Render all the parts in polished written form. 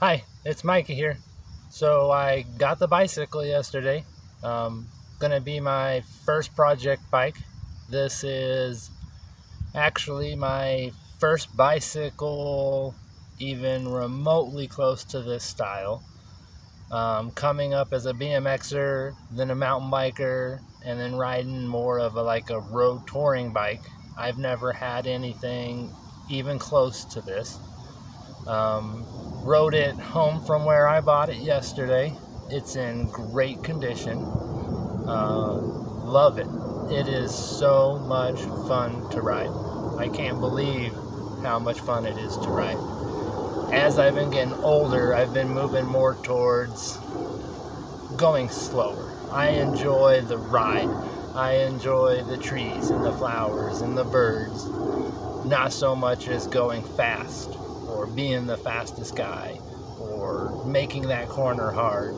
Hi, it's Mikey here. So I got the bicycle yesterday. Gonna be my first project bike. This is actually my first bicycle even remotely close to this style. Coming up as a BMXer, then a mountain biker, and then riding more of a road touring bike. I've never had anything even close to this. Um, Rode it home from where I bought it yesterday. It's in great condition. Love it. It is so much fun to ride. I can't believe how much fun it is to ride. As I've been getting older, I've been moving more towards going slower. I enjoy the ride. I enjoy the trees and the flowers and the birds. Not so much as going fast or being the fastest guy or making that corner hard.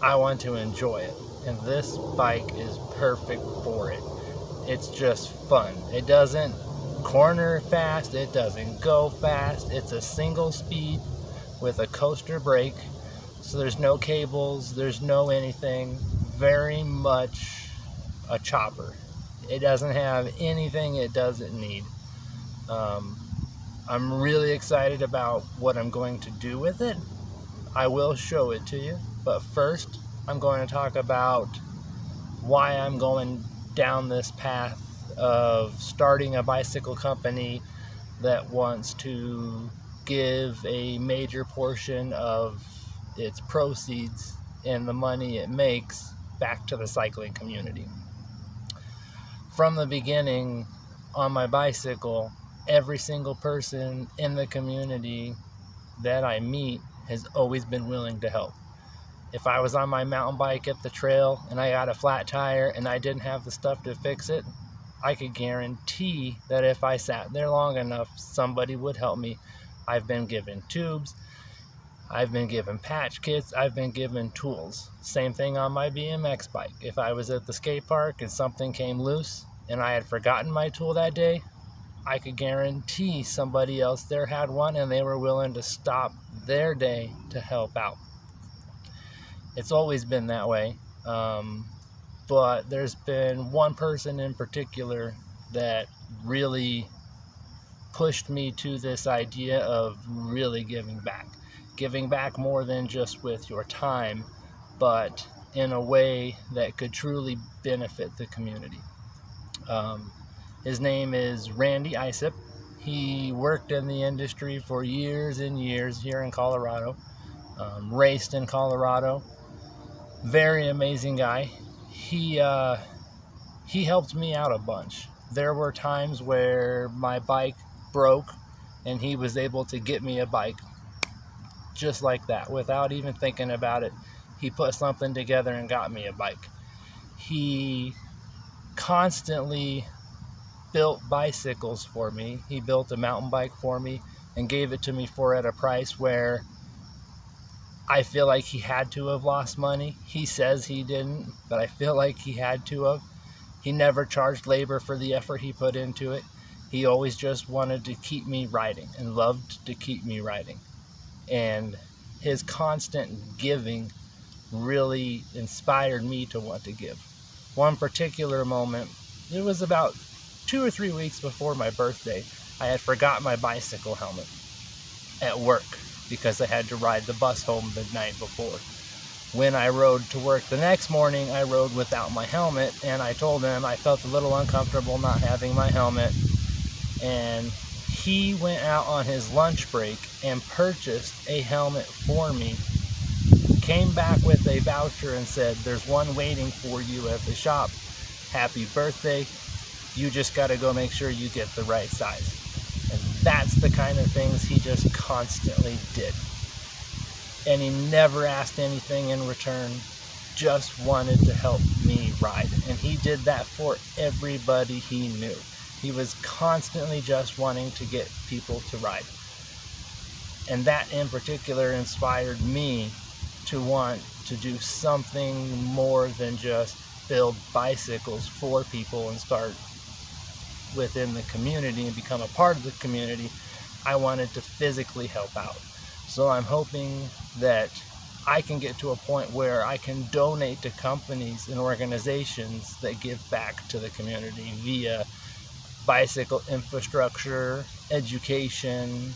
I want to enjoy it, and this bike is perfect for it. It's just fun. It doesn't corner fast, it doesn't go fast. It's a single speed with a coaster brake, so there's no cables, there's no anything. Very much a chopper. It doesn't have anything it doesn't need. Um, I'm really excited about what I'm going to do with it. I will show it to you, but first I'm going to talk about why I'm going down this path of starting a bicycle company that wants to give a major portion of its proceeds and the money it makes back to the cycling community. From the beginning, on my bicycle, every single person in the community that I meet has always been willing to help. If I was on my mountain bike at the trail and I got a flat tire and I didn't have the stuff to fix it, I could guarantee that if I sat there long enough, somebody would help me. I've been given tubes, I've been given patch kits, I've been given tools. Same thing on my BMX bike. If I was at the skate park and something came loose and I had forgotten my tool that day, I could guarantee somebody else there had one and they were willing to stop their day to help out. It's always been that way. But there's been one person in particular that really pushed me to this idea of really giving back. Giving back more than just with your time, but in a way that could truly benefit the community. Um, his name is Randy Isip. He worked in the industry for years and years here in Colorado, raced in Colorado. Very amazing guy. He helped me out a bunch. There were times where my bike broke and he was able to get me a bike just like that without even thinking about it. He put something together and got me a bike. He constantly built bicycles for me. He built a mountain bike for me and gave it to me for at a price where I feel like he had to have lost money. He says he didn't, but I feel like he had to have. He never charged labor for the effort he put into it. He always just wanted to keep me riding and loved to keep me riding. And his constant giving really inspired me to want to give. One particular moment, it was about 2 or 3 weeks before my birthday, I had forgot my bicycle helmet at work because I had to ride the bus home the night before. When I rode to work the next morning, I rode without my helmet, and I told him I felt a little uncomfortable not having my helmet. And he went out on his lunch break and purchased a helmet for me, came back with a voucher and said, "There's one waiting for you at the shop. Happy birthday. You just got to go make sure you get the right size." And that's the kind of things he just constantly did. And he never asked anything in return, just wanted to help me ride. And he did that for everybody he knew. He was constantly just wanting to get people to ride. And that in particular inspired me to want to do something more than just build bicycles for people and start within the community and become a part of the community. I wanted to physically help out. So I'm hoping that I can get to a point where I can donate to companies and organizations that give back to the community via bicycle infrastructure, education,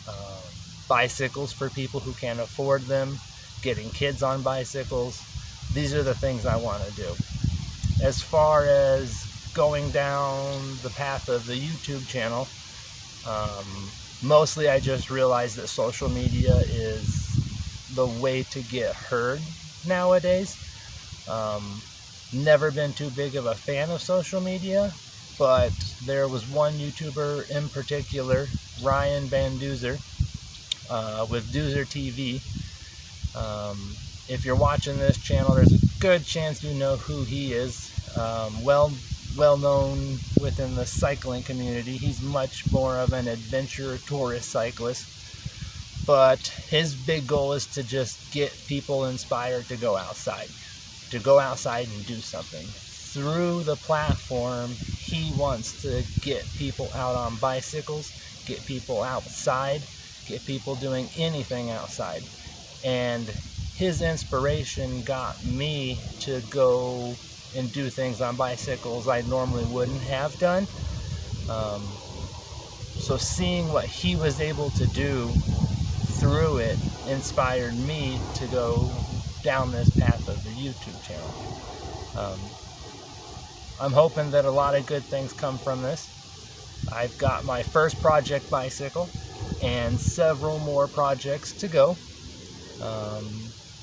uh, bicycles for people who can't afford them, getting kids on bicycles. These are the things I want to do. As far as going down the path of the YouTube channel, mostly I just realized that social media is the way to get heard nowadays. Never been too big of a fan of social media, but there was one YouTuber in particular, Ryan Van Duzer, with Duzer TV. If you're watching this channel, there's a good chance you know who he is. Well known within the cycling community. He's much more of an adventure tourist cyclist, but his big goal is to just get people inspired to go outside and do something. Through the platform, he wants to get people out on bicycles, get people outside, get people doing anything outside. And his inspiration got me to go and do things on bicycles I normally wouldn't have done. So seeing what he was able to do through it inspired me to go down this path of the YouTube channel. I'm hoping that a lot of good things come from this. I've got my first project bicycle and several more projects to go.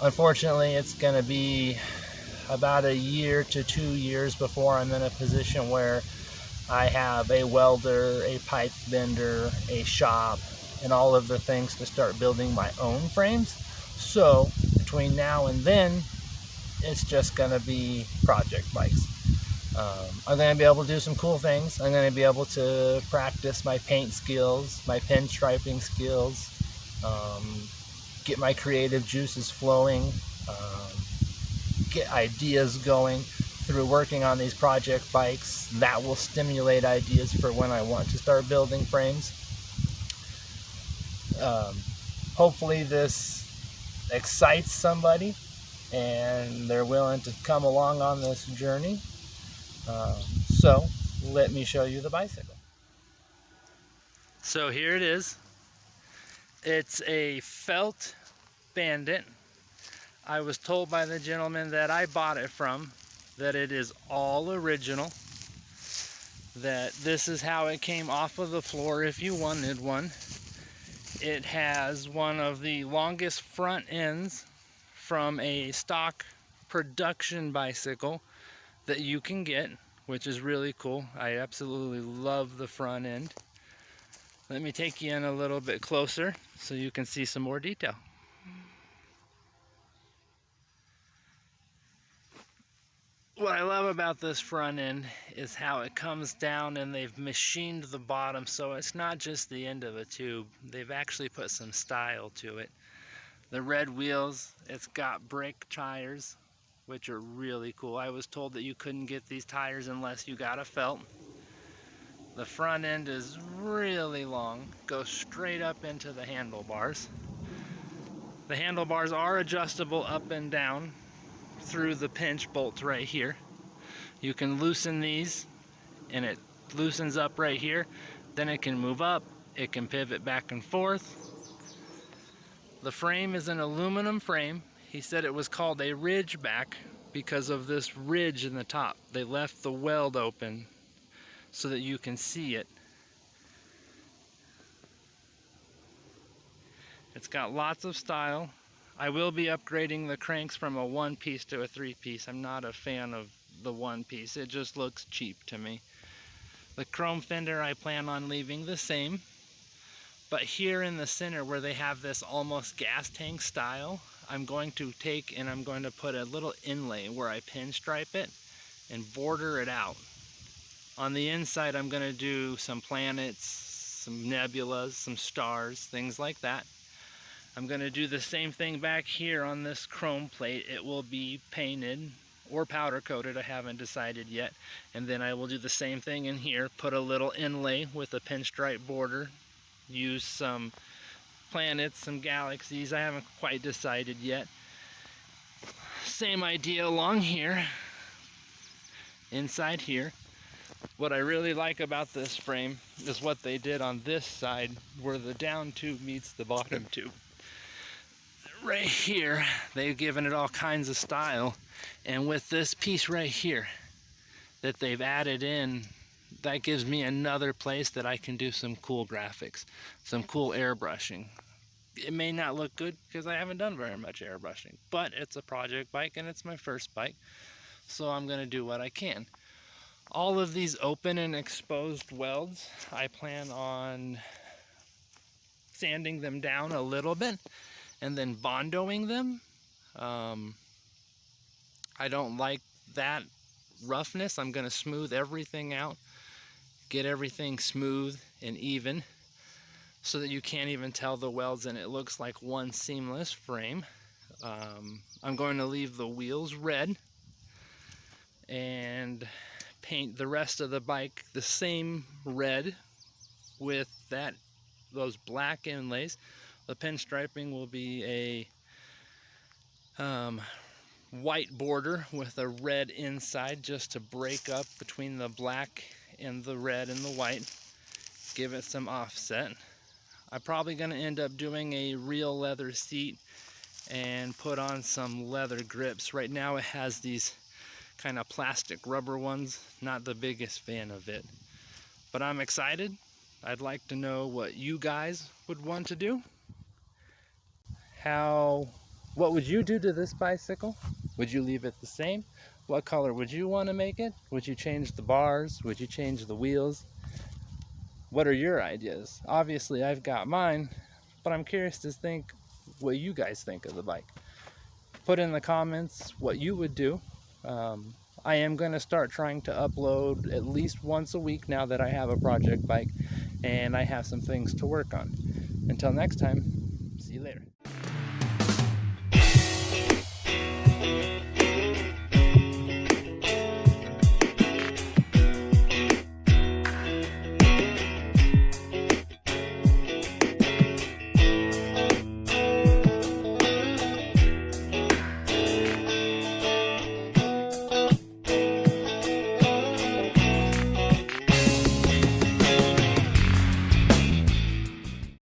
Unfortunately, it's going to be about a year to 2 years before I'm in a position where I have a welder, a pipe bender, a shop, and all of the things to start building my own frames. So between now and then, it's just going to be project bikes. I'm going to be able to do some cool things. I'm going to be able to practice my paint skills, my pinstriping skills, get my creative juices flowing, get ideas going through working on these project bikes. That will stimulate ideas for when I want to start building frames. Hopefully this excites somebody and they're willing to come along on this journey. So let me show you the bicycle. So here it is. It's a felt Bandit. I was told by the gentleman that I bought it from that it is all original, that this is how it came off of the floor if you wanted one. It has one of the longest front ends from a stock production bicycle that you can get, which is really cool. I absolutely love the front end. Let me take you in a little bit closer so you can see some more detail. What I love about this front end is how it comes down and they've machined the bottom, so it's not just the end of a tube. They've actually put some style to it. The red wheels, it's got brake tires, which are really cool. I was told that you couldn't get these tires unless you got a felt. The front end is really long, goes straight up into the handlebars. The handlebars are adjustable up and down through the pinch bolts right here. You can loosen these and it loosens up right here. Then it can move up, it can pivot back and forth. The frame is an aluminum frame. He said it was called a Ridgeback because of this ridge in the top. They left the weld open so that you can see it. It's got lots of style. I will be upgrading the cranks from a 1-piece to a 3-piece. I'm not a fan of the 1-piece. It just looks cheap to me. The chrome fender I plan on leaving the same. But here in the center where they have this almost gas tank style, I'm going to take and I'm going to put a little inlay where I pinstripe it and border it out. On the inside I'm going to do some planets, some nebulas, some stars, things like that. I'm going to do the same thing back here on this chrome plate. It will be painted or powder coated, I haven't decided yet. And then I will do the same thing in here, put a little inlay with a pinstripe border, use some planets, some galaxies. I haven't quite decided yet. Same idea along here, inside here. What I really like about this frame is what they did on this side, where the down tube meets the bottom tube. Right here, they've given it all kinds of style, and with this piece right here that they've added in, that gives me another place that I can do some cool graphics, some cool airbrushing. It may not look good because I haven't done very much airbrushing, but it's a project bike and it's my first bike, so I'm going to do what I can. All of these open and exposed welds, I plan on sanding them down a little bit and then bondoing them. I don't like that roughness. I'm going to smooth everything out, get everything smooth and even so that you can't even tell the welds and it looks like one seamless frame. I'm going to leave the wheels red and paint the rest of the bike the same red with those black inlays. The pinstriping will be a white border with a red inside, just to break up between the black and the red and the white, give it some offset. I'm probably going to end up doing a real leather seat and put on some leather grips. Right now it has these kind of plastic rubber ones. Not the biggest fan of it, but I'm excited. I'd like to know what you guys would want to do. What would you do to this bicycle? Would you leave it the same? What color would you want to make it? Would you change the bars? Would you change the wheels? What are your ideas? Obviously I've got mine, but I'm curious to think what you guys think of the bike. Put in the comments what you would do. I am going to start trying to upload at least once a week now that I have a project bike and I have some things to work on. Until next time, see you later.